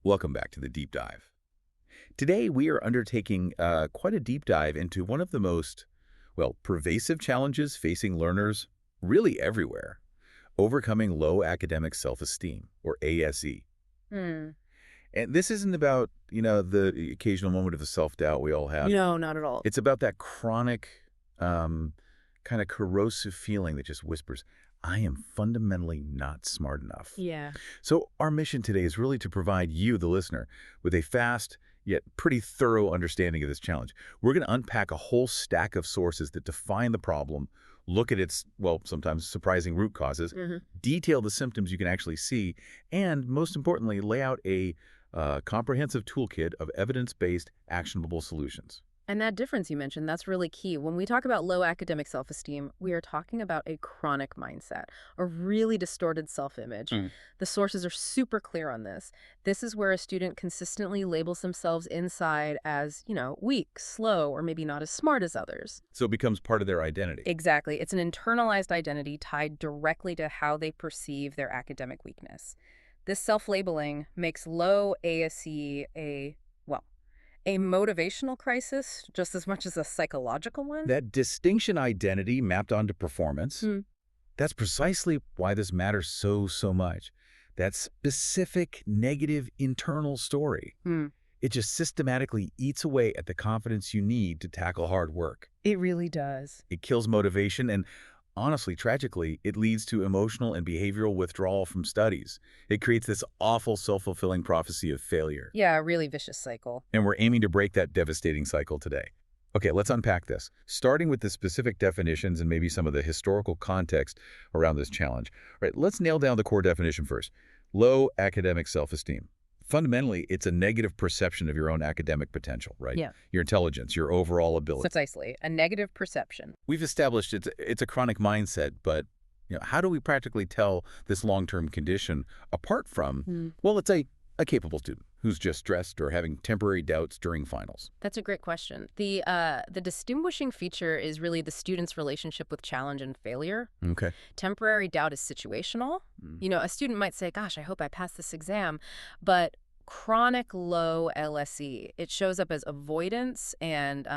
Welcome back to the Deep Dive. Today, we are undertaking quite a deep dive into one of the most, well, pervasive challenges facing learners really everywhere, overcoming low academic self-esteem, or ASE. Hmm. And this isn't about, the occasional moment of self-doubt we all have. No, not at all. It's about that chronic, um, kind of corrosive feeling that just whispers, I am fundamentally not smart enough. Yeah. So our mission today is really to provide you, the listener, with a fast yet pretty thorough understanding of this challenge. We're going to unpack a whole stack of sources that define the problem, look at its, well, sometimes surprising root causes, detail the symptoms you can actually see, and most importantly, lay out a comprehensive toolkit of evidence-based, actionable solutions. And that difference you mentioned, that's really key. When we talk about low academic self-esteem, we are talking about a chronic mindset, a really distorted self-image. The sources are super clear on this. This is where a student consistently labels themselves inside as, weak, slow, or maybe not as smart as others. So it becomes part of their identity. Exactly. It's an internalized identity tied directly to how they perceive their academic weakness. This self-labeling makes low ASE a motivational crisis just as much as a psychological one? That distinction identity mapped onto performance, Hmm. that's precisely why this matters so much. That specific negative internal story. Hmm. It just systematically eats away at the confidence you need to tackle hard work. It really does. It kills motivation and, honestly, tragically, it leads to emotional and behavioral withdrawal from studies. It creates this awful self-fulfilling prophecy of failure. Yeah, a really vicious cycle. And we're aiming to break that devastating cycle today. Okay, let's unpack this, starting with the specific definitions and maybe some of the historical context around this challenge. All right, let's nail down the core definition first. Low academic self-esteem. Fundamentally, it's a negative perception of your own academic potential, right? Yeah. Your intelligence, your overall ability. Precisely. A negative perception. We've established it's a chronic mindset, but how do we practically tell this long-term condition apart from, well, let's say, a capable student who's just stressed or having temporary doubts during finals? That's a great question. The distinguishing feature is really the student's relationship with challenge and failure. Okay. Temporary doubt is situational. A student might say, gosh, I hope I pass this exam. But chronic low LSE, it shows up as avoidance and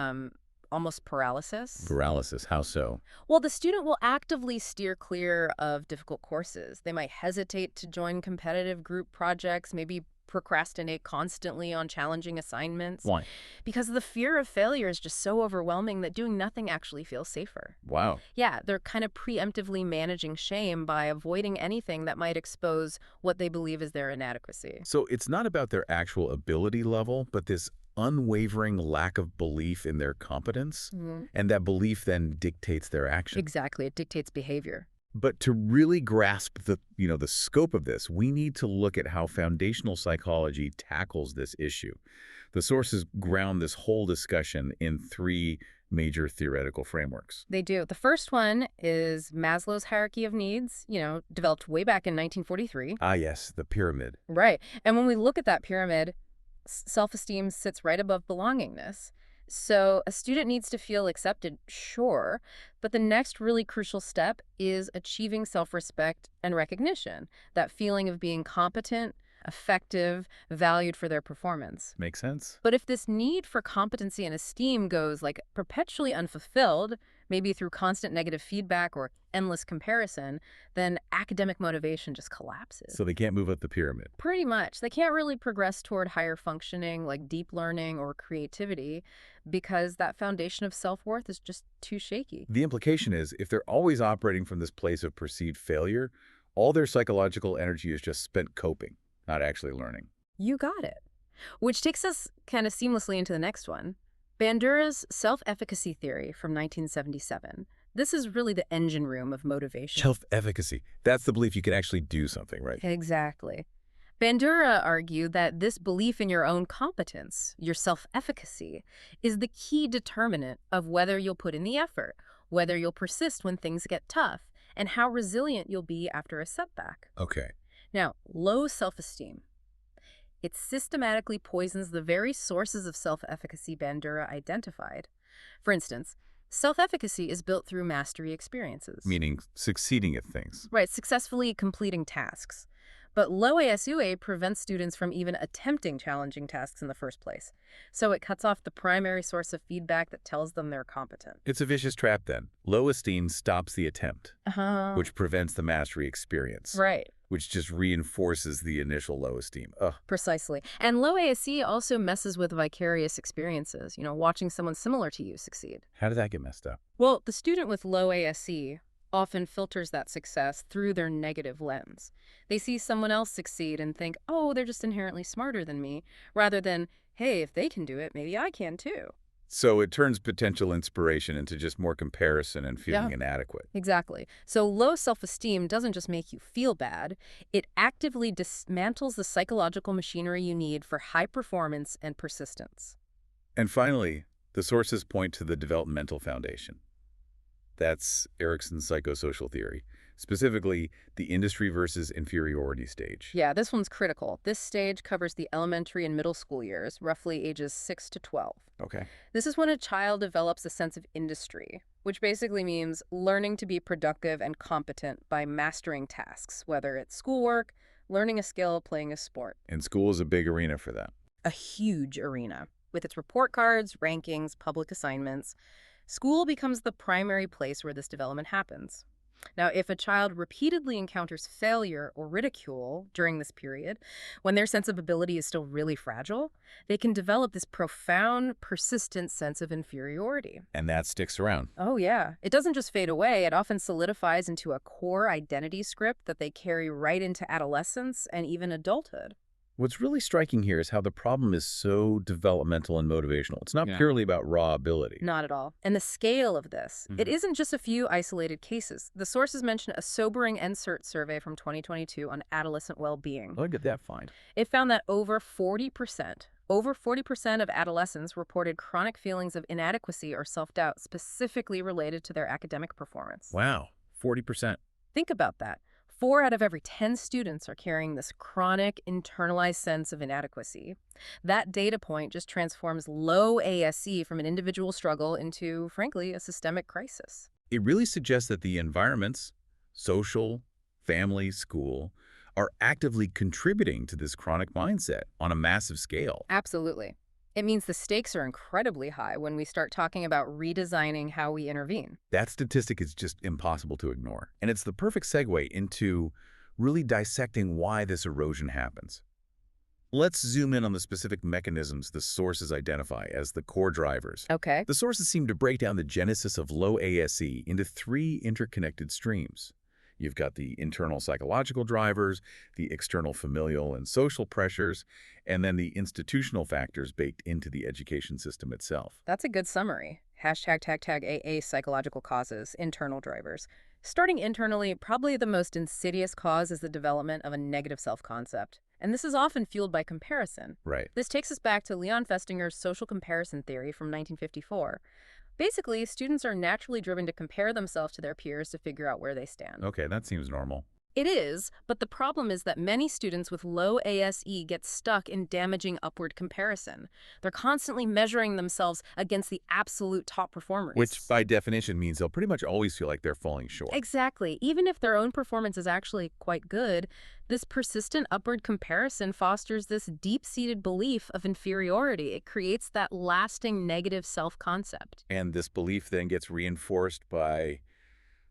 almost paralysis. Paralysis, how so? Well, the student will actively steer clear of difficult courses. They might hesitate to join competitive group projects, maybe procrastinate constantly on challenging assignments. Why? Because the fear of failure is just so overwhelming that doing nothing actually feels safer. Wow. Yeah, they're kind of preemptively managing shame by avoiding anything that might expose what they believe is their inadequacy. So it's not about their actual ability level, but this unwavering lack of belief in their competence, and that belief then dictates their action. Exactly. It dictates behavior. But to really grasp the scope of this, we need to look at how foundational psychology tackles this issue. The sources ground this whole discussion in three major theoretical frameworks. They do. The first one is Maslow's hierarchy of needs, developed way back in 1943. Ah, yes, the pyramid. Right. And when we look at that pyramid, self-esteem sits right above belongingness. So a student needs to feel accepted, sure, but the next really crucial step is achieving self-respect and recognition, that feeling of being competent, effective, valued for their performance. Makes sense? But if this need for competency and esteem goes perpetually unfulfilled, maybe through constant negative feedback or endless comparison, then academic motivation just collapses. So they can't move up the pyramid. Pretty much. They can't really progress toward higher functioning like deep learning or creativity because that foundation of self-worth is just too shaky. The implication is if they're always operating from this place of perceived failure, all their psychological energy is just spent coping, not actually learning. You got it. Which takes us kind of seamlessly into the next one. Bandura's self-efficacy theory from 1977. This is really the engine room of motivation. Self-efficacy. That's the belief you can actually do something, right? Exactly. Bandura argued that this belief in your own competence, your self-efficacy, is the key determinant of whether you'll put in the effort, whether you'll persist when things get tough, and how resilient you'll be after a setback. Okay. Now, low self-esteem. It systematically poisons the very sources of self-efficacy Bandura identified. For instance, self-efficacy is built through mastery experiences. Meaning succeeding at things. Right, successfully completing tasks. But low ASUA prevents students from even attempting challenging tasks in the first place. So it cuts off the primary source of feedback that tells them they're competent. It's a vicious trap then. Low esteem stops the attempt, Uh-huh. which prevents the mastery experience, Right. which just reinforces the initial low esteem. Ugh. Precisely. And low ASE also messes with vicarious experiences, watching someone similar to you succeed. How did that get messed up? Well, the student with low ASE often filters that success through their negative lens. They see someone else succeed and think, oh, they're just inherently smarter than me, rather than, hey, if they can do it, maybe I can too. So it turns potential inspiration into just more comparison and feeling Yeah. inadequate. Exactly. So low self-esteem doesn't just make you feel bad, it actively dismantles the psychological machinery you need for high performance and persistence. And finally, the sources point to the developmental foundation. That's Erikson's psychosocial theory, specifically the industry versus inferiority stage. Yeah, this one's critical. This stage covers the elementary and middle school years, roughly ages 6 to 12. Okay. This is when a child develops a sense of industry, which basically means learning to be productive and competent by mastering tasks, whether it's schoolwork, learning a skill, playing a sport. And school is a big arena for that. A huge arena. With its report cards, rankings, public assignments, school becomes the primary place where this development happens. Now, if a child repeatedly encounters failure or ridicule during this period, when their sense of ability is still really fragile, they can develop this profound, persistent sense of inferiority. And that sticks around. Oh, yeah. It doesn't just fade away. It often solidifies into a core identity script that they carry right into adolescence and even adulthood. What's really striking here is how the problem is so developmental and motivational. It's not Yeah. purely about raw ability. Not at all. And the scale of this, it Mhm. isn't just a few isolated cases. The sources mention a sobering NSERT survey from 2022 on adolescent well-being. Look at that find. It found that over 40% of adolescents reported chronic feelings of inadequacy or self-doubt specifically related to their academic performance. Wow, 40%. Think about that. 4 out of every 10 students are carrying this chronic, internalized sense of inadequacy. That data point just transforms low ASE from an individual struggle into, frankly, a systemic crisis. It really suggests that the environments, social, family, school, are actively contributing to this chronic mindset on a massive scale. Absolutely. It means the stakes are incredibly high when we start talking about redesigning how we intervene. That statistic is just impossible to ignore. And it's the perfect segue into really dissecting why this erosion happens. Let's zoom in on the specific mechanisms the sources identify as the core drivers. Okay. The sources seem to break down the genesis of low ASE into 3 interconnected streams. You've got the internal psychological drivers, the external familial and social pressures, and then the institutional factors baked into the education system itself. That's a good summary. #AA psychological causes, internal drivers. Starting internally, probably the most insidious cause is the development of a negative self-concept. And this is often fueled by comparison. Right. This takes us back to Leon Festinger's social comparison theory from 1954. Basically, students are naturally driven to compare themselves to their peers to figure out where they stand. Okay, that seems normal. It is, but the problem is that many students with low ASE get stuck in damaging upward comparison. They're constantly measuring themselves against the absolute top performers. Which, by definition, means they'll pretty much always feel like they're falling short. Exactly. Even if their own performance is actually quite good, this persistent upward comparison fosters this deep-seated belief of inferiority. It creates that lasting negative self-concept. And this belief then gets reinforced by,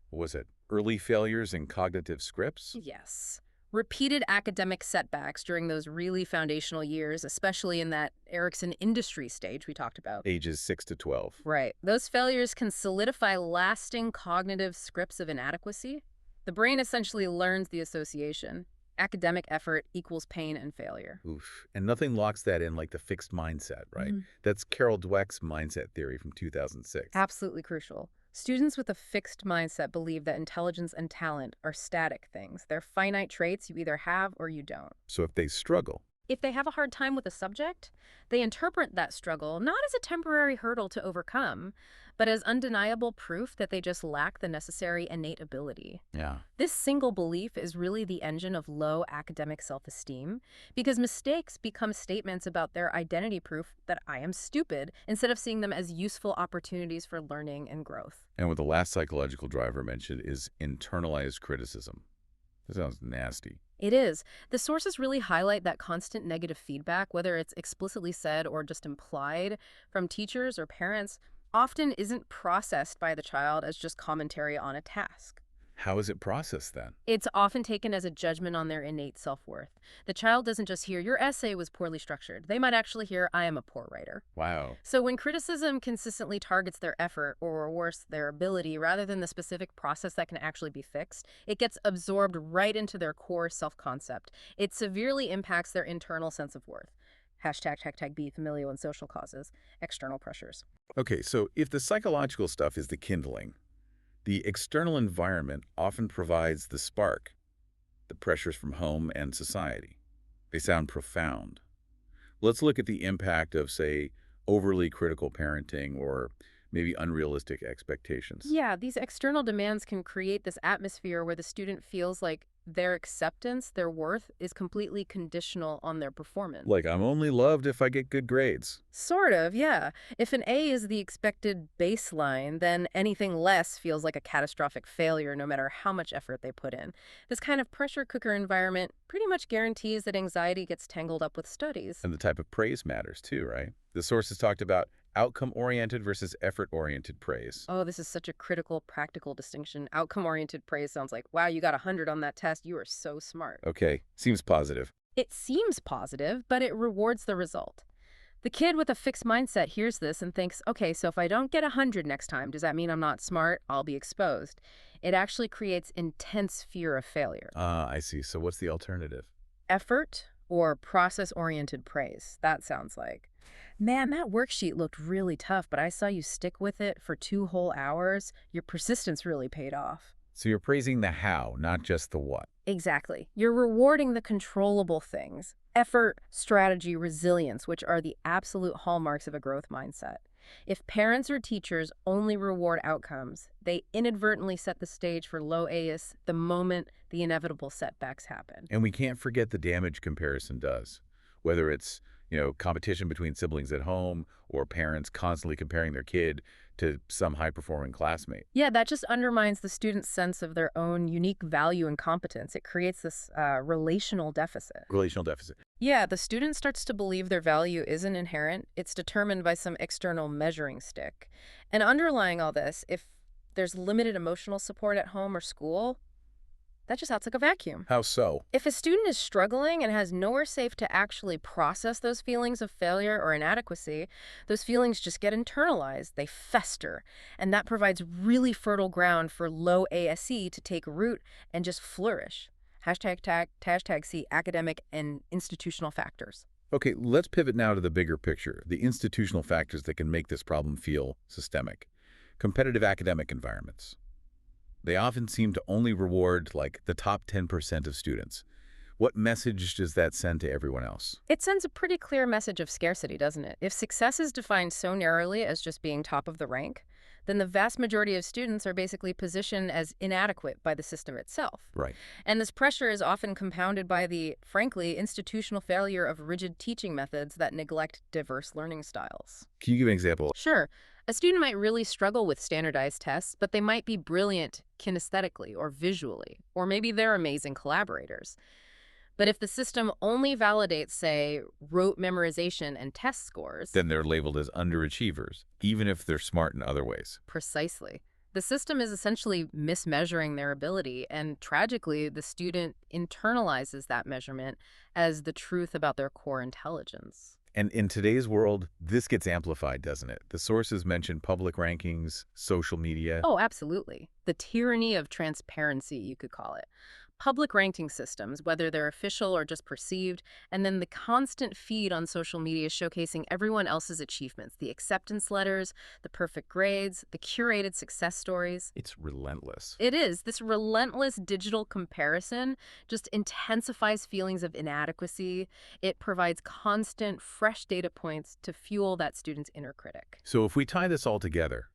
what was it, early failures in cognitive scripts? Yes. Repeated academic setbacks during those really foundational years, especially in that Erikson industry stage we talked about. Ages 6 to 12. Right. Those failures can solidify lasting cognitive scripts of inadequacy. The brain essentially learns the association. Academic effort equals pain and failure. Oof. And nothing locks that in like the fixed mindset, right? Mhm. That's Carol Dweck's mindset theory from 2006. Absolutely crucial. Students with a fixed mindset believe that intelligence and talent are static things. They're finite traits you either have or you don't. So if they struggle, If they have a hard time with a subject, they interpret that struggle not as a temporary hurdle to overcome, but as undeniable proof that they just lack the necessary innate ability. yeah, This single belief is really the engine of low academic self-esteem, because mistakes become statements about their identity proof that I am stupid, instead of seeing them as useful opportunities for learning and growth. and what the last psychological driver mentioned is internalized criticism. That sounds nasty. It is. The sources really highlight that constant negative feedback, whether it's explicitly said or just implied from teachers or parents, often isn't processed by the child as just commentary on a task. How is it processed then? It's often taken as a judgment on their innate self-worth. The child doesn't just hear, your essay was poorly structured. They might actually hear, I am a poor writer. Wow. So when criticism consistently targets their effort or worse, their ability, rather than the specific process that can actually be fixed, it gets absorbed right into their core self-concept. It severely impacts their internal sense of worth. Hashtag be familial and social causes, external pressures. Okay, so if the psychological stuff is the kindling, the external environment often provides the spark, the pressures from home and society. They sound profound. Let's look at the impact of, say, overly critical parenting or maybe unrealistic expectations. Yeah, these external demands can create this atmosphere where the student feels like their acceptance, their worth, is completely conditional on their performance. Like, I'm only loved if I get good grades. Sort of, yeah. If an A is the expected baseline, then anything less feels like a catastrophic failure no matter how much effort they put in. This kind of pressure cooker environment pretty much guarantees that anxiety gets tangled up with studies. And the type of praise matters too, right? The sources talked about outcome-oriented versus effort-oriented praise. Oh, this is such a critical, practical distinction. Outcome-oriented praise sounds like, wow, you got 100 on that test. You are so smart. Okay, seems positive. It seems positive, but it rewards the result. The kid with a fixed mindset hears this and thinks, okay, so if I don't get 100 next time, does that mean I'm not smart? I'll be exposed. It actually creates intense fear of failure. I see. So what's the alternative? Effort or process-oriented praise, that sounds like. Man, that worksheet looked really tough, but I saw you stick with it for 2 whole hours. Your persistence really paid off. So you're praising the how, not just the what. Exactly. You're rewarding the controllable things. Effort, strategy, resilience, which are the absolute hallmarks of a growth mindset. If parents or teachers only reward outcomes, they inadvertently set the stage for low AS the moment the inevitable setbacks happen. And we can't forget the damage comparison does. Whether it's, competition between siblings at home or parents constantly comparing their kid to some high-performing classmate. Yeah, that just undermines the student's sense of their own unique value and competence. It creates this relational deficit. Relational deficit. Yeah, the student starts to believe their value isn't inherent. It's determined by some external measuring stick. And underlying all this, if there's limited emotional support at home or school, that just sounds like a vacuum. How so? If a student is struggling and has nowhere safe to actually process those feelings of failure or inadequacy, those feelings just get internalized, they fester, and that provides really fertile ground for low ASE to take root and just flourish. Hashtag C, academic and institutional factors. Okay, let's pivot now to the bigger picture, the institutional factors that can make this problem feel systemic. Competitive academic environments. They often seem to only reward, like, the top 10% of students. What message does that send to everyone else? It sends a pretty clear message of scarcity, doesn't it? If success is defined so narrowly as just being top of the rank, then the vast majority of students are basically positioned as inadequate by the system itself. Right. And this pressure is often compounded by the, frankly, institutional failure of rigid teaching methods that neglect diverse learning styles. Can you give an example? Sure. A student might really struggle with standardized tests, but they might be brilliant kinesthetically or visually, or maybe they're amazing collaborators. But if the system only validates, say, rote memorization and test scores, Then they're labeled as underachievers, even if they're smart in other ways. precisely, the system is essentially mismeasuring their ability, and tragically, the student internalizes that measurement as the truth about their core intelligence. And in today's world, this gets amplified, doesn't it? The sources mention public rankings, social media. Oh, absolutely. The tyranny of transparency, you could call it. Public ranking systems, whether they're official or just perceived, and then the constant feed on social media showcasing everyone else's achievements, the acceptance letters, the perfect grades, the curated success stories. It's relentless. It is. This relentless digital comparison just intensifies feelings of inadequacy. It provides constant, fresh data points to fuel that student's inner critic. So if we tie this all together,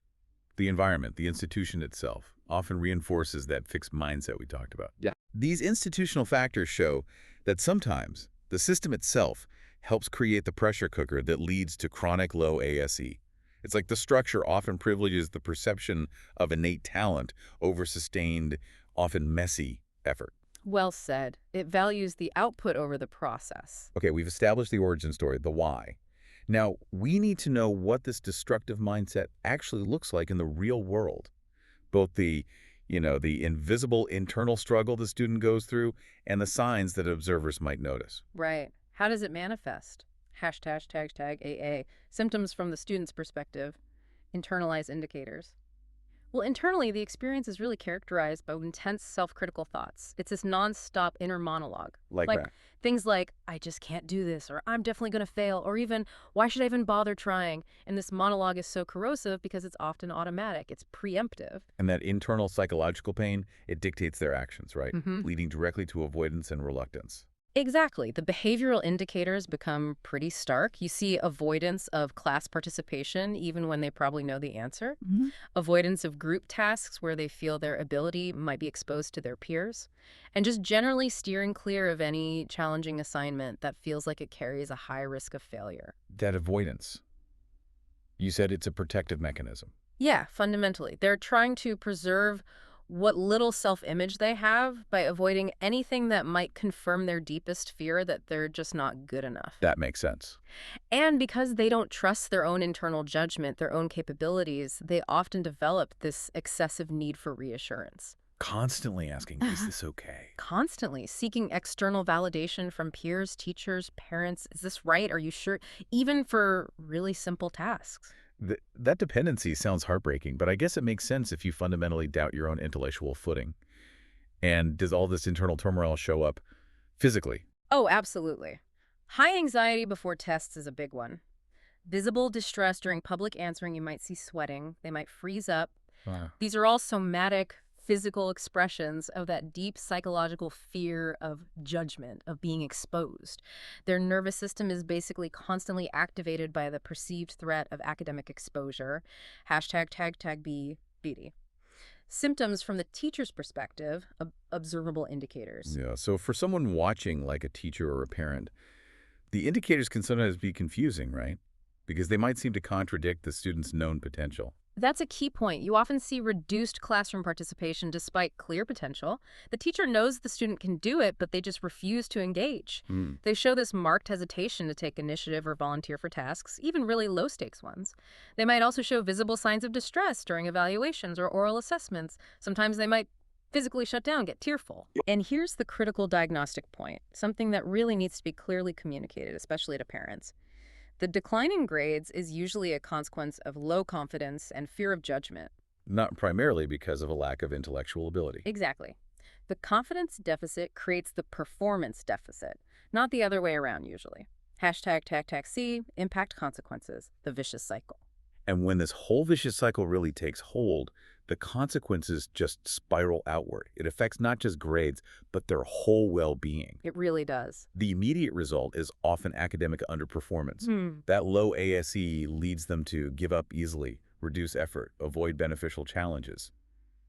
the environment, the institution itself, often reinforces that fixed mindset we talked about. Yeah. These institutional factors show that sometimes the system itself helps create the pressure cooker that leads to chronic low ASE. It's like the structure often privileges the perception of innate talent over sustained, often messy effort. Well said. It values the output over the process. Okay, we've established the origin story, the why. Now, we need to know what this destructive mindset actually looks like in the real world. Both the invisible internal struggle the student goes through and the signs that observers might notice. Right. How does it manifest? Hashtag AA. Symptoms from the student's perspective. Internalize indicators. Well, internally, the experience is really characterized by intense self-critical thoughts. It's this nonstop inner monologue. Like Like that. things like, I just can't do this, or I'm definitely going to fail, or even, why should I even bother trying? And this monologue is so corrosive because it's often automatic. It's preemptive. And that internal psychological pain, it dictates their actions, right? Hmm. Leading directly to avoidance and reluctance. Exactly. The behavioral indicators become pretty stark. You see avoidance of class participation, even when they probably know the answer. Avoidance of group tasks where they feel their ability might be exposed to their peers. And just generally steering clear of any challenging assignment that feels like it carries a high risk of failure. That avoidance, you said it's a protective mechanism. Yeah, fundamentally. They're trying to preserve what little self-image they have by avoiding anything that might confirm their deepest fear that they're just not good enough. That makes sense. And because they don't trust their own internal judgment, their own capabilities, they often develop this excessive need for reassurance. Constantly asking, is this okay? Constantly seeking external validation from peers, teachers, parents. Is this right? Are you sure? Even for really simple tasks. That dependency sounds heartbreaking, but I guess it makes sense if you fundamentally doubt your own intellectual footing. And does all this internal turmoil show up physically? Oh, absolutely. High anxiety before tests is a big one. Visible distress during public answering, you might see sweating. They might freeze up. Wow. These are all somatic, physical expressions of that deep psychological fear of judgment, of being exposed. Their nervous system is basically constantly activated by the perceived threat of academic exposure. Hashtag B, BD. Symptoms from the teacher's perspective, observable indicators. Yeah, so for someone watching, like a teacher or a parent, the indicators can sometimes be confusing, right? Because they might seem to contradict the student's known potential. That's a key point. You often see reduced classroom participation despite clear potential. The teacher knows the student can do it, but they just refuse to engage. Hmm. They show this marked hesitation to take initiative or volunteer for tasks, even really low-stakes ones. They might also show visible signs of distress during evaluations or oral assessments. Sometimes they might physically shut down, get tearful. And here's the critical diagnostic point, something that really needs to be clearly communicated, especially to parents. The decline in grades is usually a consequence of low confidence and fear of judgment. Not primarily because of a lack of intellectual ability. Exactly. The confidence deficit creates the performance deficit, not the other way around usually. Hashtag C, impact consequences, the vicious cycle. And when this whole vicious cycle really takes hold, the consequences just spiral outward. It affects not just grades, but their whole well-being. It really does. The immediate result is often academic underperformance. Hmm. That low ASE leads them to give up easily, reduce effort, avoid beneficial challenges,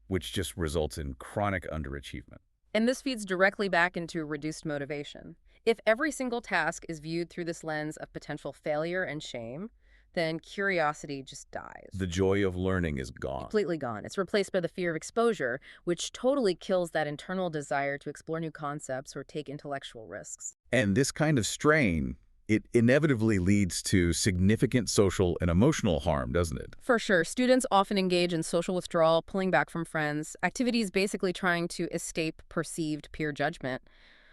which just results in chronic underachievement. And this feeds directly back into reduced motivation. If every single task is viewed through this lens of potential failure and shame, then curiosity just dies. The joy of learning is gone. Completely gone. It's replaced by the fear of exposure, which totally kills that internal desire to explore new concepts or take intellectual risks. And this kind of strain, it inevitably leads to significant social and emotional harm, doesn't it? For sure, students often engage in social withdrawal, pulling back from friends, activities basically trying to escape perceived peer judgment,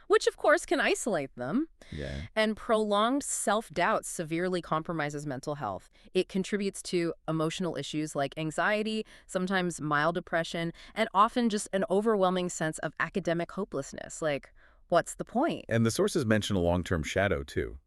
which of course can isolate them. Yeah. And prolonged self-doubt severely compromises mental health. It contributes to emotional issues like anxiety, sometimes mild depression, and often just an overwhelming sense of academic hopelessness. Like, what's the point? And the sources mention a long-term shadow, too.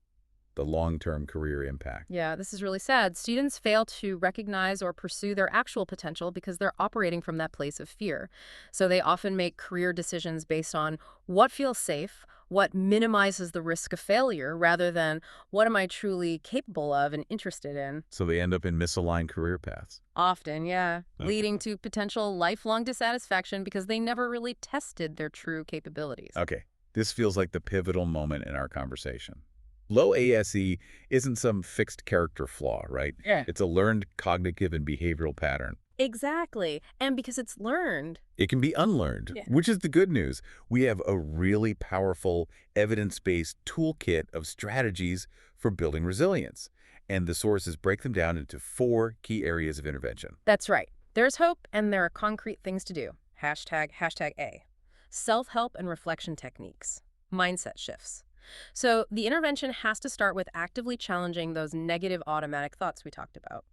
The long-term career impact. Yeah, this is really sad. Students fail to recognize or pursue their actual potential because they're operating from that place of fear. So they often make career decisions based on what feels safe, what minimizes the risk of failure, rather than what am I truly capable of and interested in. So they end up in misaligned career paths. Often, yeah, Okay. leading to potential lifelong dissatisfaction because they never really tested their true capabilities. Okay, this feels like the pivotal moment in our conversation. Low ASE isn't some fixed character flaw, right? Yeah. It's a learned cognitive and behavioral pattern. Exactly. And because it's learned. It can be unlearned, Yeah. which is the good news. We have a really powerful evidence-based toolkit of strategies for building resilience. And the sources break them down into 4 key areas of intervention. That's right. There's hope and there are concrete things to do. Hashtag A. Self-help and reflection techniques. Mindset shifts. So the intervention has to start with actively challenging those negative automatic thoughts we talked about.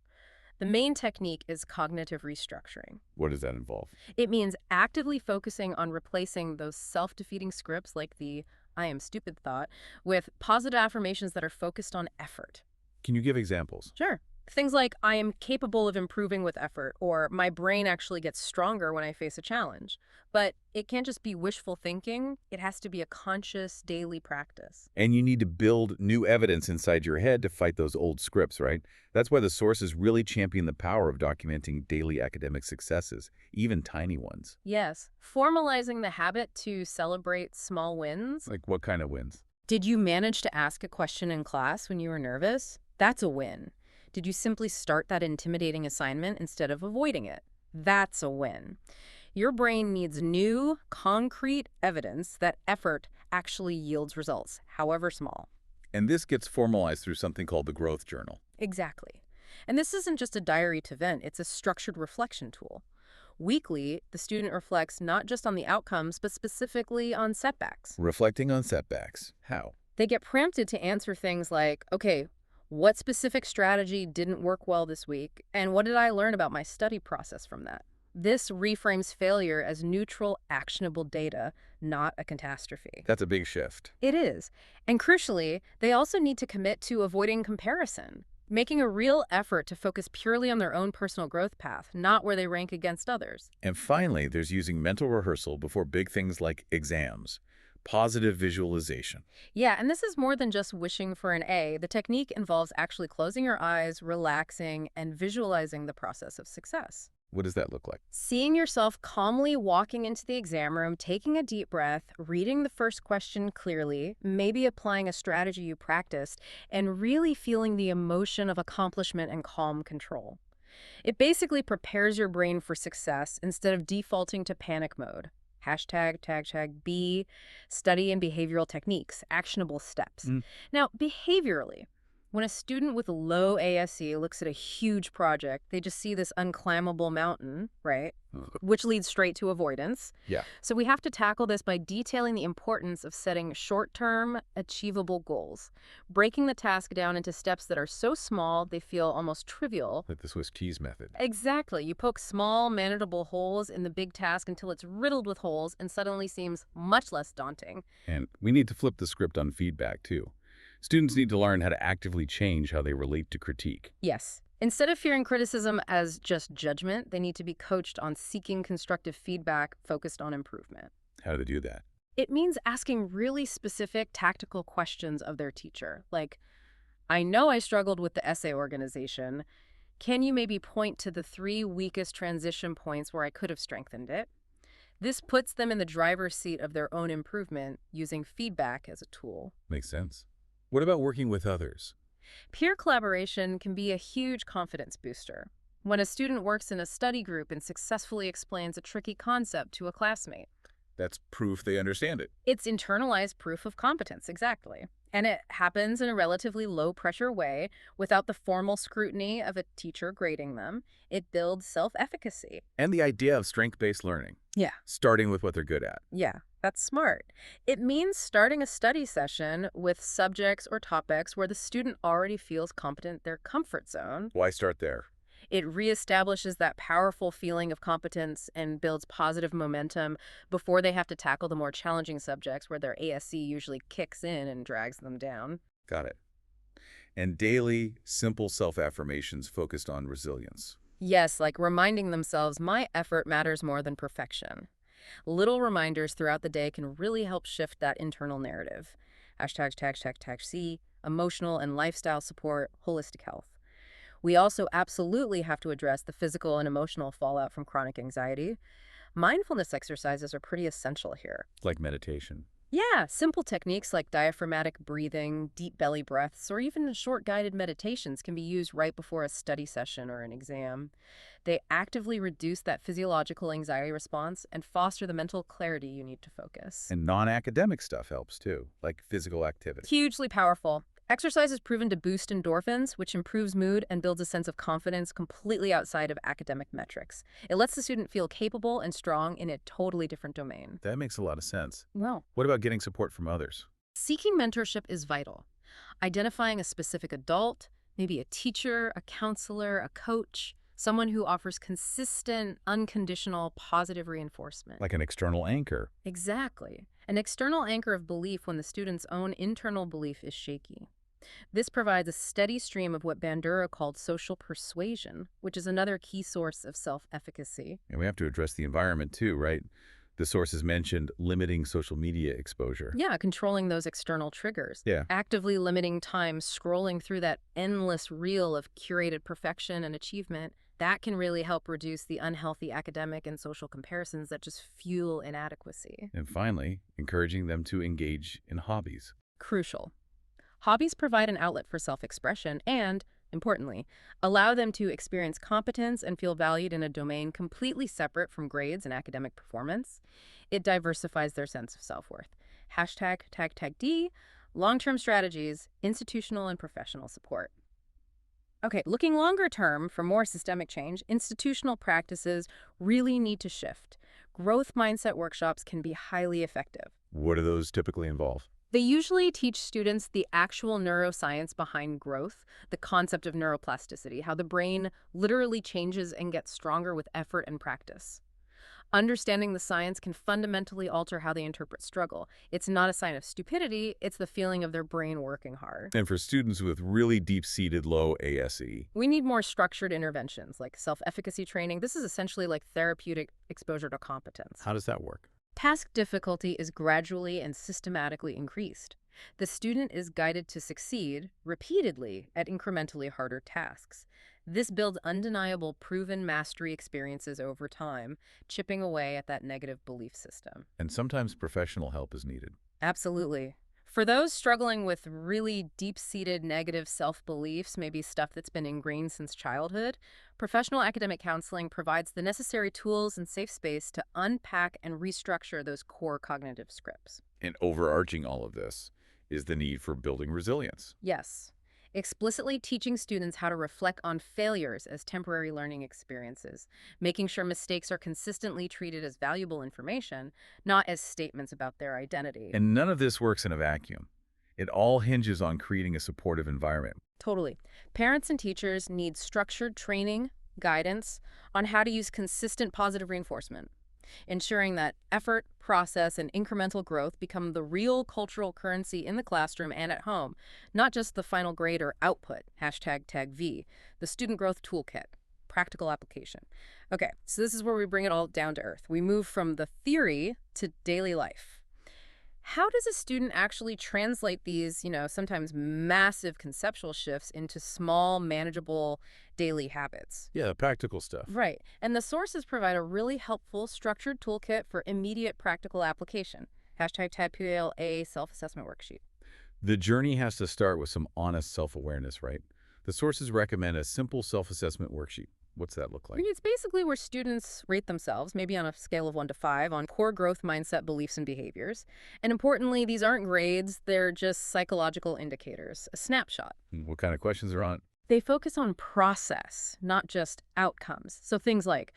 The main technique is cognitive restructuring. What does that involve? It means actively focusing on replacing those self-defeating scripts like the I am stupid thought with positive affirmations that are focused on effort. Can you give examples? Sure. Things like I am capable of improving with effort or my brain actually gets stronger when I face a challenge. But it can't just be wishful thinking. It has to be a conscious daily practice. And you need to build new evidence inside your head to fight those old scripts, right? That's why the sources really champion the power of documenting daily academic successes, even tiny ones. Yes, formalizing the habit to celebrate small wins. Like what kind of wins? Did you manage to ask a question in class when you were nervous? That's a win. Did you simply start that intimidating assignment instead of avoiding it? That's a win. Your brain needs new, concrete evidence that effort actually yields results, however small. And this gets formalized through something called the growth journal. Exactly. And this isn't just a diary to vent, it's a structured reflection tool. Weekly, the student reflects not just on the outcomes, but specifically on setbacks. Reflecting on setbacks. How? They get prompted to answer things like, okay, what specific strategy didn't work well this week, and what did I learn about my study process from that? This reframes failure as neutral, actionable data, not a catastrophe. That's a big shift. It is. And crucially, they also need to commit to avoiding comparison, making a real effort to focus purely on their own personal growth path, not where they rank against others. And finally, there's using mental rehearsal before big things like exams. Positive visualization. Yeah, and this is more than just wishing for an A. The technique involves actually closing your eyes, relaxing, and visualizing the process of success. What does that look like? Seeing yourself calmly walking into the exam room, taking a deep breath, reading the first question clearly, maybe applying a strategy you practiced, and really feeling the emotion of accomplishment and calm control. It basically prepares your brain for success instead of defaulting to panic mode. Hashtag B, study and behavioral techniques, actionable steps. Now, behaviorally, when a student with low ASE looks at a huge project, they just see this unclimbable mountain, right? Which leads straight to avoidance. Yeah. So we have to tackle this by detailing the importance of setting short-term, achievable goals, breaking the task down into steps that are so small they feel almost trivial. Like the Swiss cheese method. Exactly. You poke small, manageable holes in the big task until it's riddled with holes and suddenly seems much less daunting. And we need to flip the script on feedback, too. Students need to learn how to actively change how they relate to critique. Yes. Instead of fearing criticism as just judgment, they need to be coached on seeking constructive feedback focused on improvement. How do they do that? It means asking really specific tactical questions of their teacher, like, I know I struggled with the essay organization. Can you maybe point to the 3 weakest transition points where I could have strengthened it? This puts them in the driver's seat of their own improvement using feedback as a tool. Makes sense. What about working with others? Peer collaboration can be a huge confidence booster. When a student works in a study group and successfully explains a tricky concept to a classmate. That's proof they understand it. It's internalized proof of competence, exactly. And it happens in a relatively low-pressure way without the formal scrutiny of a teacher grading them. It builds self-efficacy. And the idea of strength-based learning. Yeah. Starting with what they're good at. Yeah, that's smart. It means starting a study session with subjects or topics where the student already feels competent in their comfort zone. Why start there? It reestablishes that powerful feeling of competence and builds positive momentum before they have to tackle the more challenging subjects where their ASC usually kicks in and drags them down. Got it. And daily, simple self-affirmations focused on resilience. Yes, like reminding themselves, my effort matters more than perfection. Little reminders throughout the day can really help shift that internal narrative. #C, emotional and lifestyle support, holistic health. We also absolutely have to address the physical and emotional fallout from chronic anxiety. Mindfulness exercises are pretty essential here. Like meditation. Yeah, simple techniques like diaphragmatic breathing, deep belly breaths, or even short guided meditations can be used right before a study session or an exam. They actively reduce that physiological anxiety response and foster the mental clarity you need to focus. And non-academic stuff helps too, like physical activity. Hugely powerful. Exercise is proven to boost endorphins, which improves mood and builds a sense of confidence completely outside of academic metrics. It lets the student feel capable and strong in a totally different domain. That makes a lot of sense. Well, What about getting support from others? seeking mentorship is vital. Identifying a specific adult, maybe a teacher, a counselor, a coach, someone who offers consistent, unconditional, positive reinforcement. Like an external anchor. Exactly. An external anchor of belief when the student's own internal belief is shaky. This provides a steady stream of what Bandura called social persuasion, which is another key source of self-efficacy. And we have to address the environment too, right? The sources mentioned limiting social media exposure. Yeah, controlling those external triggers. Yeah. Actively limiting time scrolling through that endless reel of curated perfection and achievement, that can really help reduce the unhealthy academic and social comparisons that just fuel inadequacy. And finally, encouraging them to engage in hobbies. Crucial. Hobbies provide an outlet for self-expression and, importantly, allow them to experience competence and feel valued in a domain completely separate from grades and academic performance. It diversifies their sense of self-worth. Hashtag #TagTagD, long-term strategies, institutional and professional support. Okay, looking longer term for more systemic change, institutional practices really need to shift. Growth mindset workshops can be highly effective. What do those typically involve? They usually teach students the actual neuroscience behind growth, the concept of neuroplasticity, how the brain literally changes and gets stronger with effort and practice. Understanding the science can fundamentally alter how they interpret struggle. It's not a sign of stupidity, it's the feeling of their brain working hard. And for students with really deep-seated low ASE, We need more structured interventions like self-efficacy training. This is essentially like therapeutic exposure to competence. how does that work? Task difficulty is gradually and systematically increased. The student is guided to succeed repeatedly at incrementally harder tasks. This builds undeniable proven mastery experiences over time, chipping away at that negative belief system. And sometimes professional help is needed. Absolutely. For those struggling with really deep-seated negative self-beliefs, maybe stuff that's been ingrained since childhood, professional academic counseling provides the necessary tools and safe space to unpack and restructure those core cognitive scripts. And overarching all of this is the need for building resilience. Yes. Explicitly teaching students how to reflect on failures as temporary learning experiences, making sure mistakes are consistently treated as valuable information, not as statements about their identity. And none of this works in a vacuum. It all hinges on creating a supportive environment. Totally. Parents and teachers need structured training, guidance on how to use consistent positive reinforcement, ensuring that effort, process, and incremental growth become the real cultural currency in the classroom and at home, not just the final grade or output, #TagV, the student growth toolkit, practical application. Okay, so this is where we bring it all down to earth. We move from the theory to daily life. How does a student actually translate these, sometimes massive conceptual shifts into small, manageable daily habits? Yeah, the practical stuff. Right. And the sources provide a really helpful, structured toolkit for immediate practical application. #TagPLA self-assessment worksheet. The journey has to start with some honest self-awareness, right? The sources recommend a simple self-assessment worksheet. What's that look I like? mean, it's basically where students rate themselves, maybe on a scale of 1 to 5, on core growth mindset beliefs and behaviors. And importantly, these aren't grades, they're just psychological indicators, a snapshot. What kind of questions are on? They focus on process, not just outcomes. So things like,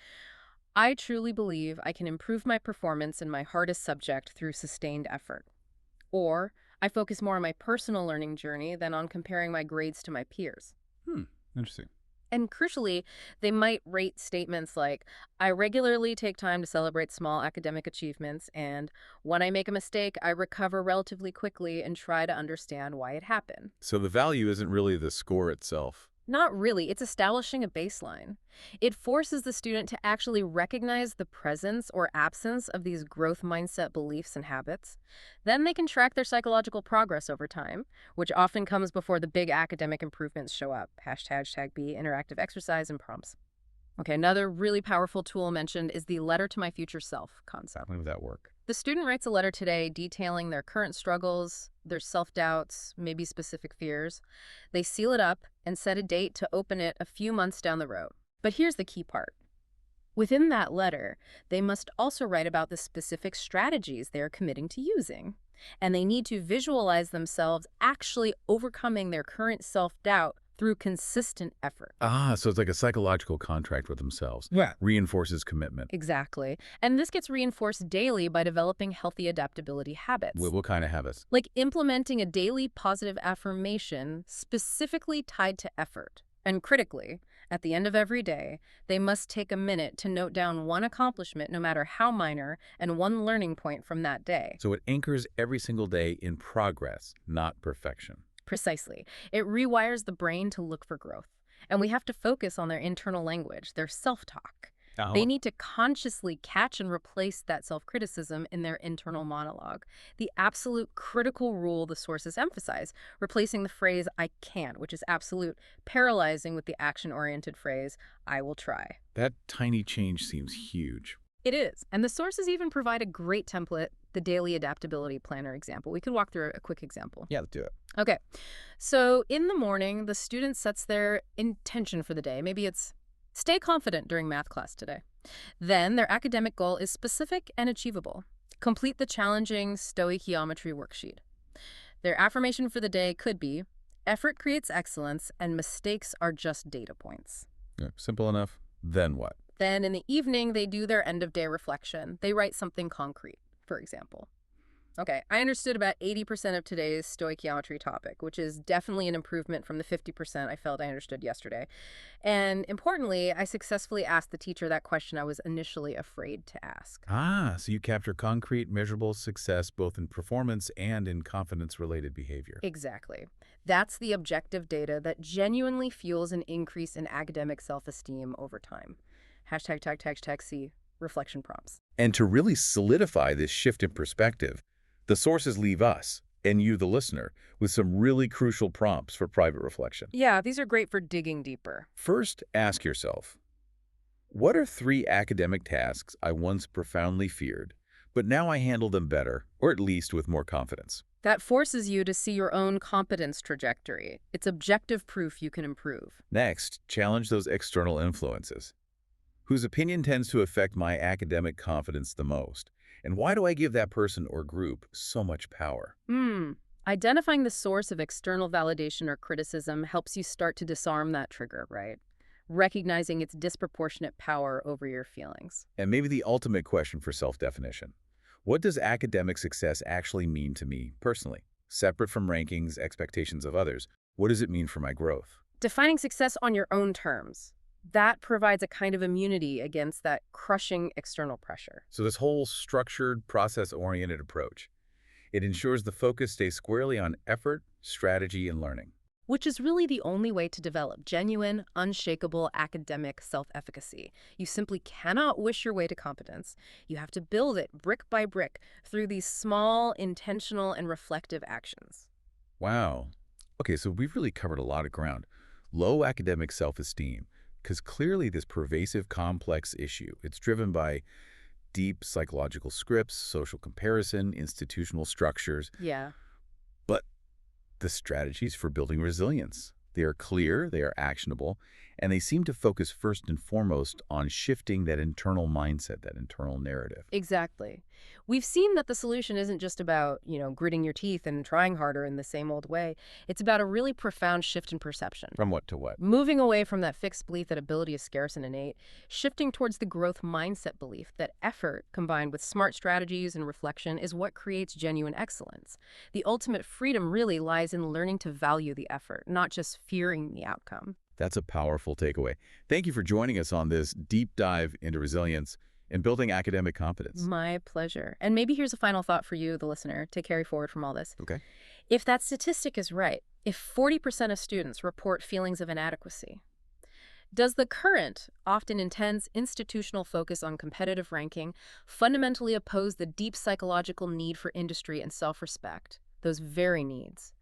I truly believe I can improve my performance in my hardest subject through sustained effort. Or, I focus more on my personal learning journey than on comparing my grades to my peers. Interesting. And crucially, they might rate statements like, I regularly take time to celebrate small academic achievements, and when I make a mistake, I recover relatively quickly and try to understand why it happened. So the value isn't really the score itself. Not really. It's establishing a baseline. It forces the student to actually recognize the presence or absence of these growth mindset beliefs and habits. Then they can track their psychological progress over time, which often comes before the big academic improvements show up. #B, interactive exercise and prompts. Okay, another really powerful tool mentioned is the letter to my future self concept. How would that work? The student writes a letter today detailing their current struggles, their self-doubts, maybe specific fears. They seal it up and set a date to open it a few months down the road. But here's the key part. Within that letter, they must also write about the specific strategies they are committing to using. And they need to visualize themselves actually overcoming their current self-doubt through consistent effort. Ah, so it's like a psychological contract with themselves. Yeah. Reinforces commitment. Exactly. And this gets reinforced daily by developing healthy adaptability habits. What kind of habits? Like implementing a daily positive affirmation specifically tied to effort. And critically, at the end of every day, they must take a minute to note down one accomplishment, no matter how minor, and one learning point from that day. So it anchors every single day in progress, not perfection. Precisely. It rewires the brain to look for growth. And we have to focus on their internal language, their self-talk. Oh. They need to consciously catch and replace that self-criticism in their internal monologue. The absolute critical rule the sources emphasize, replacing the phrase, I can't, which is absolute, paralyzing with the action-oriented phrase, I will try. That tiny change seems huge. It is. And the sources even provide a great template, the Daily Adaptability Planner example. We could walk through a quick example. Yeah, let's do it. Okay. So in the morning, the student sets their intention for the day. Maybe it's stay confident during math class today. Then their academic goal is specific and achievable. Complete the challenging stoichiometry worksheet. Their affirmation for the day could be, effort creates excellence and mistakes are just data points. Yeah, simple enough. Then what? Then in the evening, they do their end-of-day reflection. They write something concrete, for example. Okay, I understood about 80% of today's stoichiometry topic, which is definitely an improvement from the 50% I felt I understood yesterday. And importantly, I successfully asked the teacher that question I was initially afraid to ask. Ah, so you capture concrete, measurable success both in performance and in confidence-related behavior. Exactly. That's the objective data that genuinely fuels an increase in academic self-esteem over time. ###C, reflection prompts. And to really solidify this shift in perspective, the sources leave us, and you, the listener, with some really crucial prompts for private reflection. Yeah, these are great for digging deeper. First, ask yourself, what are 3 academic tasks I once profoundly feared, but now I handle them better, or at least with more confidence? That forces you to see your own competence trajectory. It's objective proof you can improve. Next, challenge those external influences. Whose opinion tends to affect my academic confidence the most? And why do I give that person or group so much power? Identifying the source of external validation or criticism helps you start to disarm that trigger, right? Recognizing its disproportionate power over your feelings. And maybe the ultimate question for self-definition. What does academic success actually mean to me personally? Separate from rankings, expectations of others, what does it mean for my growth? Defining success on your own terms. That provides a kind of immunity against that crushing external pressure. So this whole structured, process-oriented approach, it ensures the focus stays squarely on effort, strategy, and learning. Which is really the only way to develop genuine, unshakable academic self-efficacy. You simply cannot wish your way to competence. You have to build it brick by brick through these small, intentional, and reflective actions. Wow. Okay, so we've really covered a lot of ground. Low academic self-esteem, because clearly this pervasive, complex issue, it's driven by deep psychological scripts, social comparison, institutional structures. Yeah. But the strategies for building resilience, they are clear, they are actionable, and they seem to focus first and foremost on shifting that internal mindset, that internal narrative. Exactly. We've seen that the solution isn't just about, gritting your teeth and trying harder in the same old way. It's about a really profound shift in perception. From what to what? Moving away from that fixed belief that ability is scarce and innate, shifting towards the growth mindset belief that effort, combined with smart strategies and reflection, is what creates genuine excellence. The ultimate freedom really lies in learning to value the effort, not just fearing the outcome. That's a powerful takeaway. Thank you for joining us on this deep dive into resilience and building academic competence. My pleasure. And maybe here's a final thought for you, the listener, to carry forward from all this. Okay. If that statistic is right, if 40% of students report feelings of inadequacy, does the current, often intense, institutional focus on competitive ranking fundamentally oppose the deep psychological need for industry and self-respect, those very needs?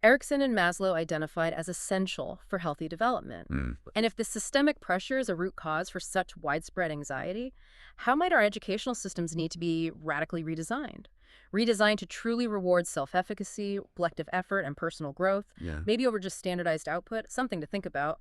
Erickson and Maslow identified as essential for healthy development. Mm. And if the systemic pressure is a root cause for such widespread anxiety, how might our educational systems need to be radically redesigned? Redesigned to truly reward self-efficacy, collective effort, and personal growth, Yeah. maybe over just standardized output, something to think about.